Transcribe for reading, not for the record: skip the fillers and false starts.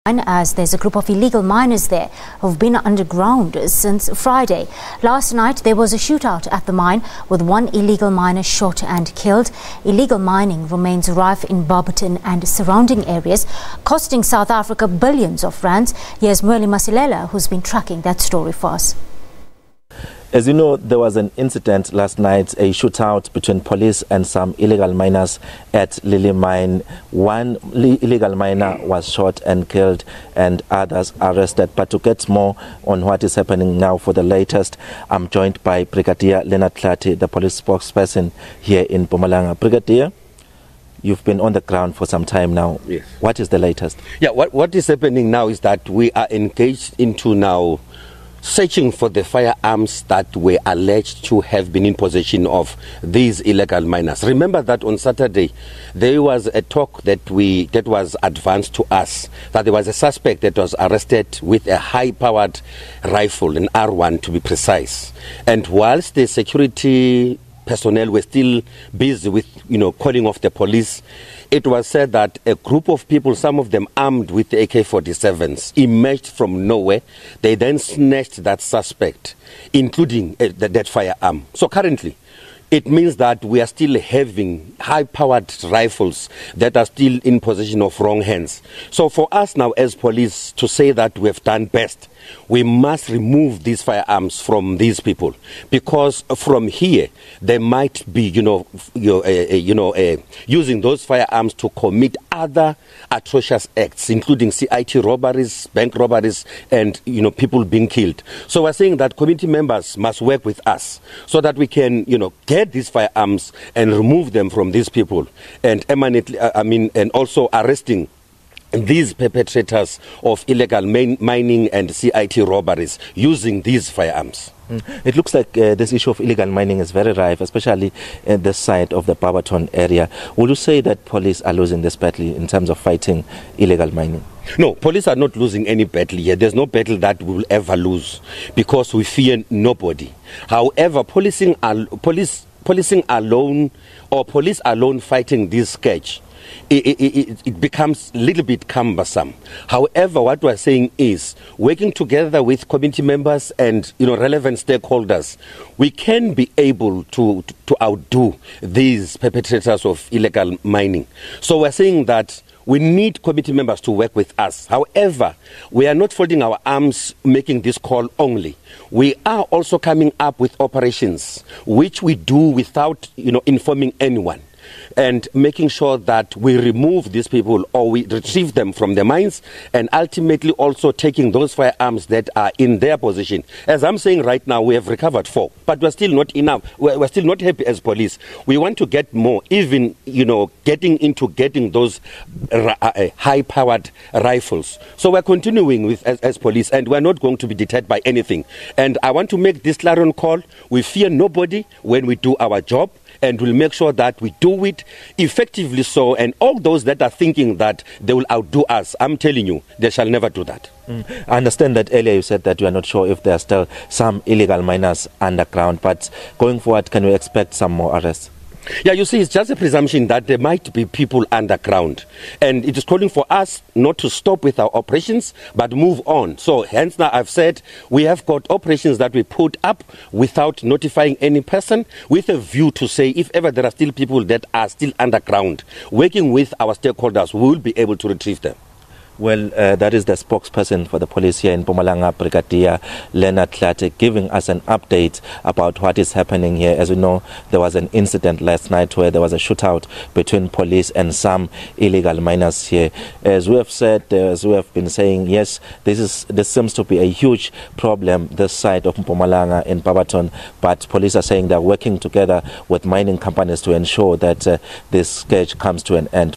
As there's a group of illegal miners there who've been underground since Friday. Last night there was a shootout at the mine with one illegal miner shot and killed. Illegal mining remains rife in Barberton and surrounding areas, costing South Africa billions of rands. Here's Mweli Masilela, who's been tracking that story for us. As you know, there was an incident last night, a shootout between police and some illegal miners at Lily Mine. One illegal miner was shot and killed and others arrested. But to get more on what is happening now for the latest, I'm joined by Brigadier Leonard Tlati, the police spokesperson here in Mpumalanga. Brigadier, you've been on the ground for some time now. Yes. What is the latest? Yeah, what is happening now is that we are engaged into now searching for the firearms that were alleged to have been in possession of these illegal miners. Remember that on Saturday there was a talk that was advanced to us that there was a suspect that was arrested with a high-powered rifle, an R1 to be precise. And whilst the security personnel were still busy with, calling off the police, it was said that a group of people, some of them armed with the AK-47s, emerged from nowhere. They then snatched that suspect, including that firearm. So currently, it means that we are still having high-powered rifles that are still in possession of wrong hands. So for us now as police to say that we have done best, we must remove these firearms from these people, because from here they might be, using those firearms to commit other atrocious acts, including CIT robberies, bank robberies, and people being killed. So we're saying that community members must work with us so that we can, get these firearms and remove them from these people, and and also arresting these perpetrators of illegal mining and CIT robberies using these firearms. It looks like this issue of illegal mining is very rife, especially in this side of the Barberton area. Would you say that police are losing this battle in terms of fighting illegal mining? No, police are not losing any battle here. There's no battle that we will ever lose because we fear nobody. However, police alone fighting this scourge, it becomes a little bit cumbersome. However, what we're saying is, working together with community members and relevant stakeholders, we can be able to outdo these perpetrators of illegal mining. So we're saying that we need committee members to work with us. However, we are not folding our arms making this call only. We are also coming up with operations which we do without informing anyone, and making sure that we remove these people or we retrieve them from the mines, and ultimately also taking those firearms that are in their possession. As I'm saying right now, we have recovered 4, but we're still not enough. We're still not happy as police. We want to get more, even, getting those high-powered rifles. So we're continuing with as police, and we're not going to be deterred by anything. And I want to make this clarion call. We fear nobody when we do our job, and we'll make sure that we do it effectively so. And all those that are thinking that they will outdo us, I'm telling you, they shall never do that. I understand that earlier you said that you are not sure if there are still some illegal miners underground, but going forward, can we expect some more arrests? Yeah, you see, it's just a presumption that there might be people underground. And it is calling for us not to stop with our operations, but move on. So hence now I've said we have got operations that we put up without notifying any person, with a view to say if ever there are still people that are still underground, working with our stakeholders, we will be able to retrieve them. Well, that is the spokesperson for the police here in Mpumalanga, Brigadier Leonard Tlati, giving us an update about what is happening here. As we know, there was an incident last night where there was a shootout between police and some illegal miners here. As we have said, as we have been saying, yes, this seems to be a huge problem this side of Mpumalanga in Barberton, but police are saying they're working together with mining companies to ensure that this scourge comes to an end.